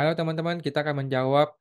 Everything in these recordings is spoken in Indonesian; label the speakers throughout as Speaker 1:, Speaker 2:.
Speaker 1: Halo teman-teman, kita akan menjawab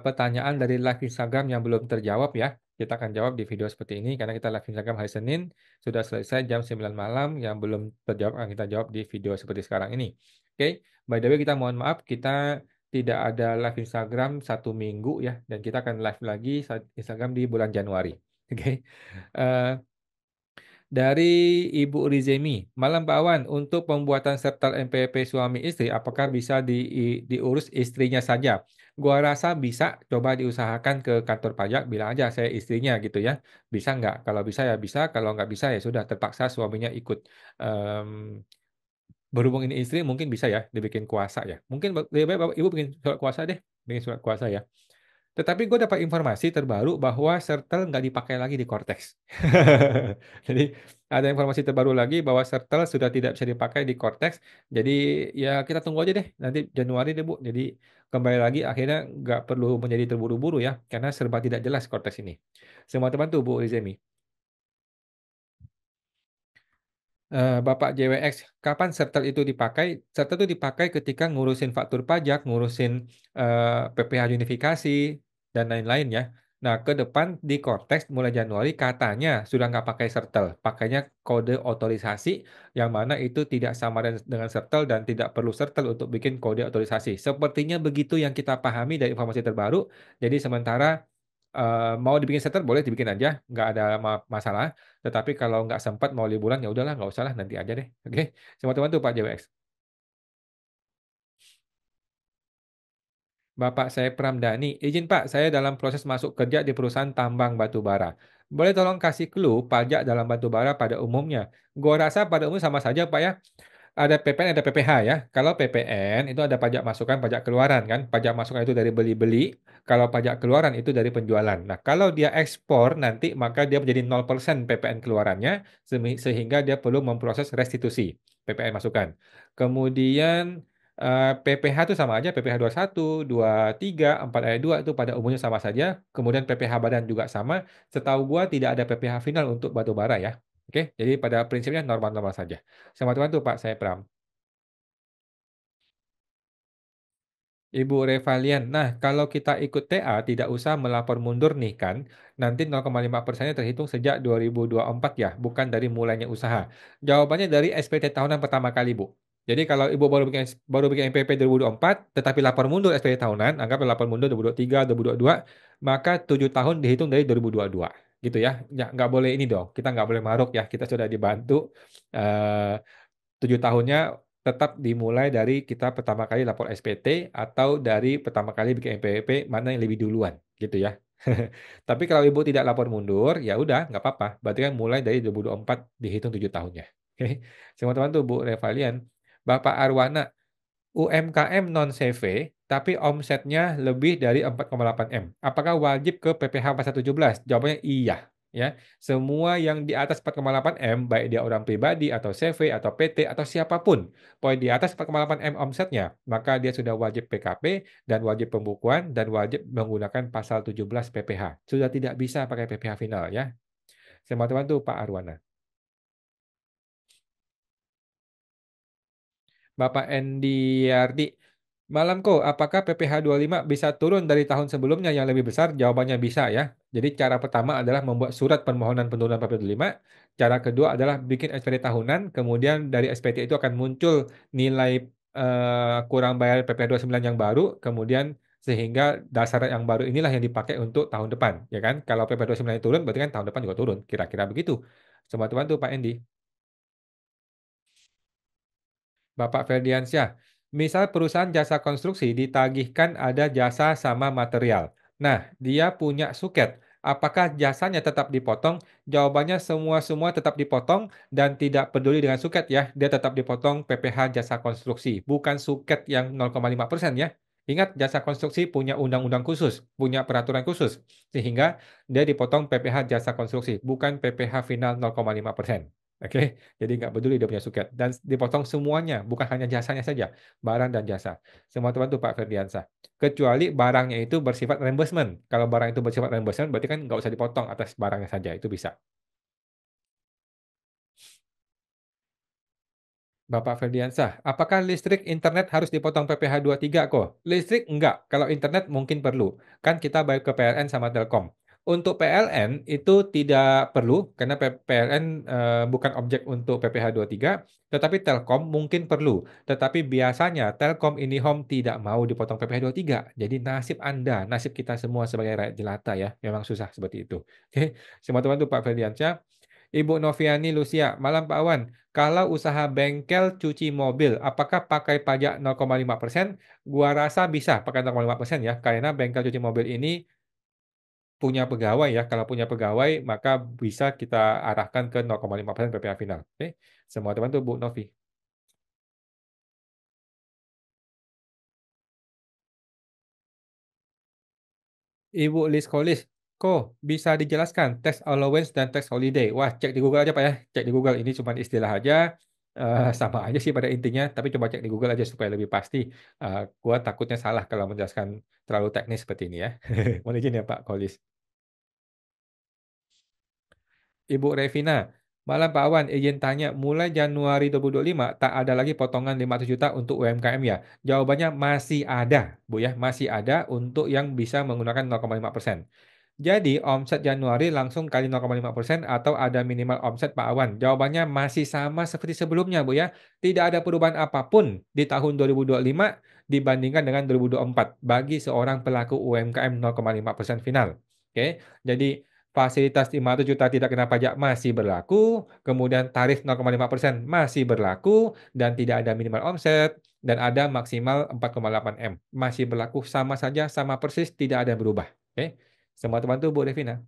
Speaker 1: pertanyaan dari live Instagram yang belum terjawab ya. Kita akan jawab di video seperti ini karena kita live Instagram hari Senin, sudah selesai jam 9 malam, yang belum terjawab akan kita jawab di video seperti sekarang ini. Oke, by the way kita mohon maaf, kita tidak ada live Instagram 1 minggu ya, dan kita akan live lagi Instagram di bulan Januari. Oke. Eh, dari Ibu Rizemi, Malam Pak Awan, untuk pembuatan sertal NPWP suami istri, apakah bisa diurus istrinya saja? Gua rasa bisa, coba diusahakan ke kantor pajak, bilang aja saya istrinya gitu ya. Bisa nggak? Kalau bisa ya bisa, kalau nggak bisa ya sudah terpaksa suaminya ikut. Em, Berhubung ini istri, mungkin bisa ya dibikin kuasa ya. Mungkin lebih baik Ibu bikin surat kuasa deh, bikin surat kuasa ya. Tetapi gue dapat informasi terbaru bahwa Sertel nggak dipakai lagi di Cortex. Jadi ada informasi terbaru lagi bahwa Sertel sudah tidak bisa dipakai di Cortex. Jadi ya kita tunggu aja deh nanti Januari deh Bu. Jadi kembali lagi akhirnya nggak perlu menjadi terburu-buru ya karena serba tidak jelas Cortex ini. Semua teman tuh Bu Rizemi. Bapak JWX, kapan Sertel itu dipakai? Sertel itu dipakai ketika ngurusin faktur pajak, ngurusin PPh unifikasi, dan lain-lain ya. Nah, ke depan di Cortex mulai Januari katanya sudah nggak pakai Sertel, pakainya kode otorisasi yang mana itu tidak sama dengan Sertel dan tidak perlu Sertel untuk bikin kode otorisasi. Sepertinya begitu yang kita pahami dari informasi terbaru. Jadi sementara mau dibikin setter boleh dibikin aja, nggak ada masalah. Tetapi kalau nggak sempat mau liburan ya udahlah nggak usah lah nanti aja deh. Oke, semua teman tuh Pak JWX. Bapak saya Pramdani, izin Pak, saya dalam proses masuk kerja di perusahaan tambang batu bara. Boleh tolong kasih clue pajak dalam batu bara pada umumnya? Gua rasa pada umumnya sama saja Pak ya. Ada PPN, ada PPH ya. Kalau PPN itu ada pajak masukan, pajak keluaran kan. Pajak masukan itu dari beli-beli. Kalau pajak keluaran itu dari penjualan. Nah, kalau dia ekspor nanti maka dia menjadi 0% PPN keluarannya sehingga dia perlu memproses restitusi PPN masukan. Kemudian PPH itu sama aja, PPH 21, 23, 4 ayat 2 itu pada umumnya sama saja. Kemudian PPH badan juga sama. Setahu gua tidak ada PPH final untuk batu bara ya. Oke, jadi pada prinsipnya normal-normal saja. Sama teman tuh Pak, saya Pram. Ibu Revalian, nah kalau kita ikut TA tidak usah melapor mundur nih kan, nanti 0,5%-nya terhitung sejak 2024 ya, bukan dari mulainya usaha. Jawabannya dari SPT tahunan pertama kali Bu. Jadi kalau Ibu baru bikin NPP 2024, tetapi lapor mundur SPT tahunan, anggap lapor mundur 2023, 2022, maka 7 tahun dihitung dari 2022. Gitu ya, nggak boleh ini dong, kita nggak boleh maruk ya, kita sudah dibantu. eh, 7 tahunnya tetap dimulai dari kita pertama kali lapor SPT atau dari pertama kali bikin NPWP mana yang lebih duluan gitu ya. Tapi kalau ibu tidak lapor mundur, ya udah nggak apa-apa. Berarti kan mulai dari 2024 dihitung 7 tahunnya. Oke, semua teman tuh Bu Revalian, Bapak Arwana, UMKM non CV tapi omsetnya lebih dari 4,8 M. Apakah wajib ke PPh pasal 17? Jawabannya iya. Ya, semua yang di atas 4,8 M, baik dia orang pribadi atau CV atau PT atau siapapun, poin di atas 4,8 M omsetnya, maka dia sudah wajib PKP dan wajib pembukuan dan wajib menggunakan pasal 17 PPh. Sudah tidak bisa pakai PPh final ya. Teman-teman tuh Pak Arwana. Bapak Endi Yardi, Malam kok, apakah PPh 25 bisa turun dari tahun sebelumnya yang lebih besar? Jawabannya bisa ya. Jadi cara pertama adalah membuat surat permohonan penurunan PPh 25. Cara kedua adalah bikin SPT tahunan, kemudian dari SPT itu akan muncul nilai kurang bayar PPh 29 yang baru, kemudian sehingga dasar yang baru inilah yang dipakai untuk tahun depan, ya kan? Kalau PPh 29 turun, berarti kan tahun depan juga turun. Kira-kira begitu. Semua teman tuh Pak Endi. Bapak Ferdiansyah, misal perusahaan jasa konstruksi ditagihkan ada jasa sama material. Nah, dia punya suket. Apakah jasanya tetap dipotong? Jawabannya semua-semua tetap dipotong dan tidak peduli dengan suket ya. Dia tetap dipotong PPh jasa konstruksi, bukan suket yang 0,5% ya. Ingat, jasa konstruksi punya undang-undang khusus, punya peraturan khusus, sehingga dia dipotong PPh jasa konstruksi, bukan PPh final 0,5%. Oke, jadi nggak peduli dia punya suket dan dipotong semuanya, bukan hanya jasanya saja, barang dan jasa. Semua teman tuh Pak Ferdiansa. Kecuali barangnya itu bersifat reimbursement. Kalau barang itu bersifat reimbursement, berarti kan nggak usah dipotong atas barangnya saja, itu bisa. Bapak Ferdiansah, apakah listrik internet harus dipotong PPh 23 kok? Listrik enggak, kalau internet mungkin perlu. Kan kita bayar ke PLN sama Telkom. Untuk PLN itu tidak perlu karena PLN bukan objek untuk PPh 23, tetapi Telkom mungkin perlu. Tetapi biasanya Telkom IndiHome tidak mau dipotong PPh 23. Jadi nasib Anda, nasib kita semua sebagai rakyat jelata ya, memang susah seperti itu. Oke, semua teman tuh Pak Ferdiansyah. Ibu Noviani Lucia, malam Pak Awan. Kalau usaha bengkel cuci mobil, apakah pakai pajak 0,5%? Gua rasa bisa pakai 0,5% ya, karena bengkel cuci mobil ini punya pegawai ya. Kalau punya pegawai, maka bisa kita arahkan ke 0,5% PPh final. Oke, semua teman tuh Bu Novi. Ibu Liskolis, kok bisa dijelaskan tax allowance dan tax holiday? Wah, cek di Google aja Pak ya. Cek di Google, ini cuma istilah aja. Sama aja sih pada intinya, tapi coba cek di Google aja supaya lebih pasti. Gua takutnya salah kalau menjelaskan terlalu teknis seperti ini ya. Mohon izin ya Pak Kolis. Ibu Revina, malam Pak Awan, izin tanya, mulai Januari 2025 tak ada lagi potongan 500 juta untuk UMKM ya? Jawabannya masih ada, Bu ya, masih ada untuk yang bisa menggunakan 0,5%. Jadi, omset Januari langsung kali 0,5% atau ada minimal omset Pak Awan? Jawabannya masih sama seperti sebelumnya, Bu ya. Tidak ada perubahan apapun di tahun 2025 dibandingkan dengan 2024 bagi seorang pelaku UMKM 0,5% final. Oke, jadi fasilitas 500 juta tidak kena pajak masih berlaku, kemudian tarif 0,5% masih berlaku, dan tidak ada minimal omset, dan ada maksimal 4,8 M. Masih berlaku sama saja, sama persis, tidak ada yang berubah. Oke. Semua terbantu Bu Devina.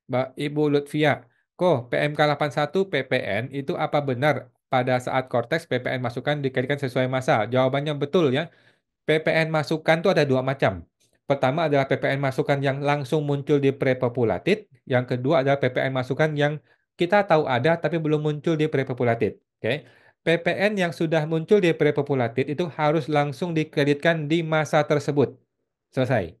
Speaker 1: Mbak Ibu Lutfia, kok PMK 81 PPN itu apa benar pada saat Cortex PPN masukan dikaitkan sesuai masa? Jawabannya betul ya. PPN masukan itu ada dua macam. Pertama adalah PPN masukan yang langsung muncul di pre-populated. Yang kedua adalah PPN masukan yang kita tahu ada tapi belum muncul di pre-populated. Oke. PPN yang sudah muncul di pre-populated itu harus langsung dikreditkan di masa tersebut. Selesai.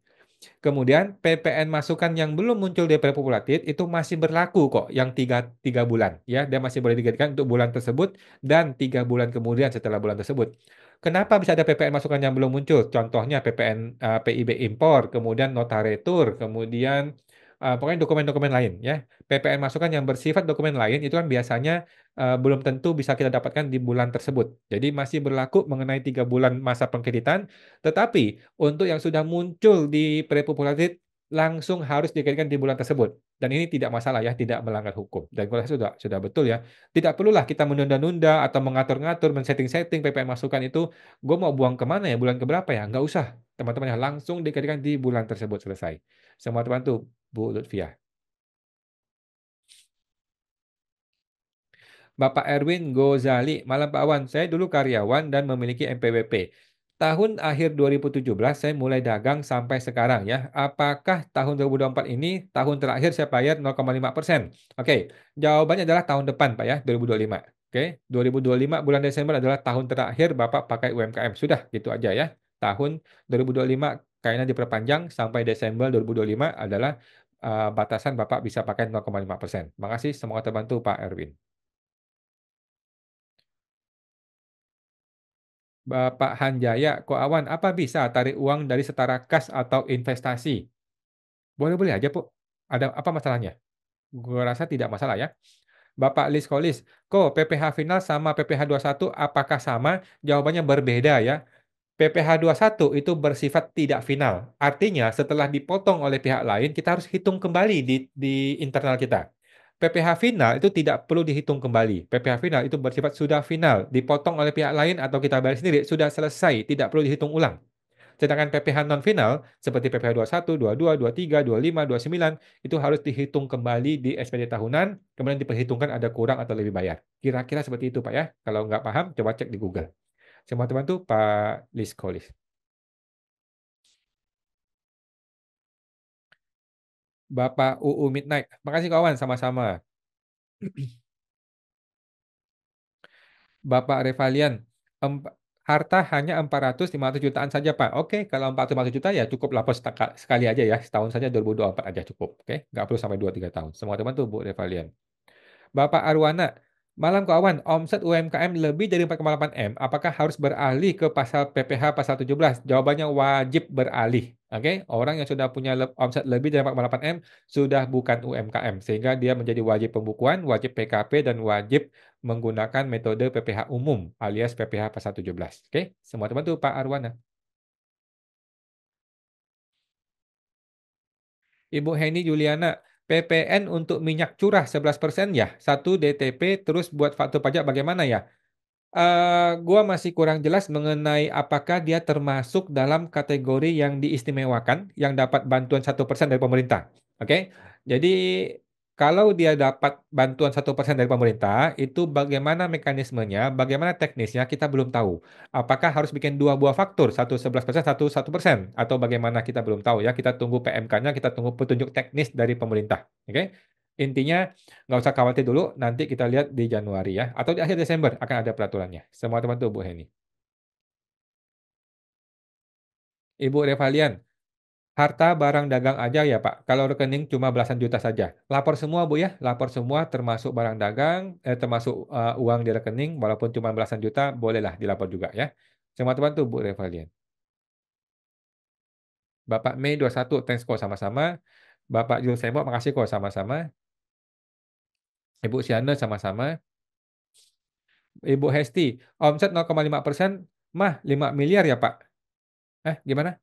Speaker 1: Kemudian PPN masukan yang belum muncul di Populatit itu masih berlaku kok, yang tiga bulan ya, dia masih boleh digantikan untuk bulan tersebut dan 3 bulan kemudian setelah bulan tersebut. Kenapa bisa ada PPN masukan yang belum muncul? Contohnya PPN PIB impor, kemudian nota retur, kemudian pokoknya dokumen-dokumen lain ya. PPN masukan yang bersifat dokumen lain itu kan biasanya belum tentu bisa kita dapatkan di bulan tersebut. Jadi masih berlaku mengenai 3 bulan masa pengkreditan, tetapi untuk yang sudah muncul di pre-populated langsung harus dikaitkan di bulan tersebut. Dan ini tidak masalah ya, tidak melanggar hukum. Dan kalau sudah betul ya. Tidak perlulah kita menunda-nunda atau mengatur-ngatur, men-setting-setting PPN masukan itu. Gue mau buang kemana ya, bulan keberapa ya? Nggak usah. Teman-teman ya, langsung dikaitkan di bulan tersebut selesai. Semua teman tuh, Bu Lutfiah. Bapak Erwin Gozali, malam Pak Awan. Saya dulu karyawan dan memiliki NPWP. Tahun akhir 2017 saya mulai dagang sampai sekarang ya. Apakah tahun 2024 ini tahun terakhir saya bayar 0,5%? Oke, jawabannya adalah tahun depan Pak ya, 2025. Oke, 2025 bulan Desember adalah tahun terakhir Bapak pakai UMKM. Sudah, gitu aja ya. Tahun 2025 kayaknya diperpanjang sampai Desember 2025 adalah batasan Bapak bisa pakai 0,5%. Makasih, semoga terbantu Pak Erwin. Bapak Hanjaya, Ko Awan, apa bisa tarik uang dari setara kas atau investasi? Boleh-boleh aja, Bu. Ada apa masalahnya? Gua rasa tidak masalah ya. Bapak Liskolis, kok PPh final sama PPh satu apakah sama? Jawabannya berbeda ya. PPh satu itu bersifat tidak final. Artinya setelah dipotong oleh pihak lain, kita harus hitung kembali di internal kita. PPh final itu tidak perlu dihitung kembali. PPh final itu bersifat sudah final, dipotong oleh pihak lain atau kita bayar sendiri, sudah selesai, tidak perlu dihitung ulang. Sedangkan PPh non final seperti PPh 21, 22, 23, 25, 29 itu harus dihitung kembali di SPD tahunan, kemudian diperhitungkan ada kurang atau lebih bayar. Kira-kira seperti itu Pak ya. Kalau nggak paham, coba cek di Google. Semua teman tuh Pak Liskolis. Bapak UU Midnight. Makasih kawan, sama-sama. Bapak Revalian, harta hanya 400-500 jutaan saja Pak. Oke, kalau 400-500 juta ya cukup lapor sekali aja ya. Setahun saja 2024 aja cukup. Oke, nggak perlu sampai 2-3 tahun. Semua teman tuh Bu Revalian. Bapak Arwana, malam kawan, omset UMKM lebih dari 4,8 M, apakah harus beralih ke pasal PPh pasal 17? Jawabannya wajib beralih. Oke, orang yang sudah punya omset lebih dari 4,8 M sudah bukan UMKM, sehingga dia menjadi wajib pembukuan, wajib PKP, dan wajib menggunakan metode PPh umum alias PPh pasal 17. Oke, semua terbantu Pak Arwana. Ibu Heni Juliana, PPN untuk minyak curah 11% ya, 1 DTP terus buat faktur pajak bagaimana ya? Gua masih kurang jelas mengenai apakah dia termasuk dalam kategori yang diistimewakan, yang dapat bantuan 1% dari pemerintah, oke? Jadi, kalau dia dapat bantuan 1% dari pemerintah, itu bagaimana mekanismenya, bagaimana teknisnya, kita belum tahu. Apakah harus bikin 2 buah faktur, satu 11%, satu 1%, atau bagaimana kita belum tahu ya, kita tunggu PMK-nya, kita tunggu petunjuk teknis dari pemerintah, oke? Intinya nggak usah khawatir dulu, nanti kita lihat di Januari ya, atau di akhir Desember akan ada peraturannya. Semua terbantu Bu Heni. Ibu Revalian, harta barang dagang aja ya Pak, kalau rekening cuma belasan juta saja. Lapor semua Bu ya, lapor semua termasuk barang dagang, termasuk uang di rekening, walaupun cuma belasan juta, bolehlah dilapor juga ya. Semua terbantu Bu Revalian. Bapak Mei 21, thanks kok sama-sama. Bapak Jul Sembok, makasih kok sama-sama. Ibu Siana sama-sama. Ibu Hesti, omset 0,5%, mah 5 miliar ya Pak? Gimana?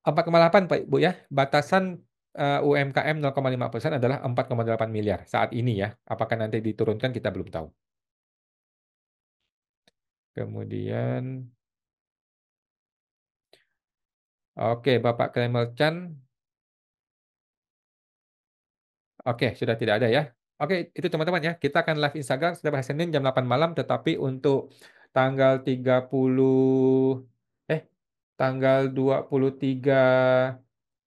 Speaker 1: 4,8 Pak Ibu ya. Batasan UMKM 0,5% adalah 4,8 miliar saat ini ya. Apakah nanti diturunkan kita belum tahu. Kemudian, oke Bapak Kremel Chan, oke sudah tidak ada ya. Oke itu teman-teman ya. Kita akan live Instagram setiap hari Senin jam 8 malam. Tetapi untuk tanggal 30, eh tanggal 23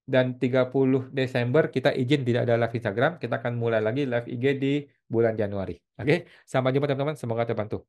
Speaker 1: dan 30 Desember kita izin tidak ada live Instagram. Kita akan mulai lagi live IG di bulan Januari. Oke, sampai jumpa teman-teman. Semoga terbantu.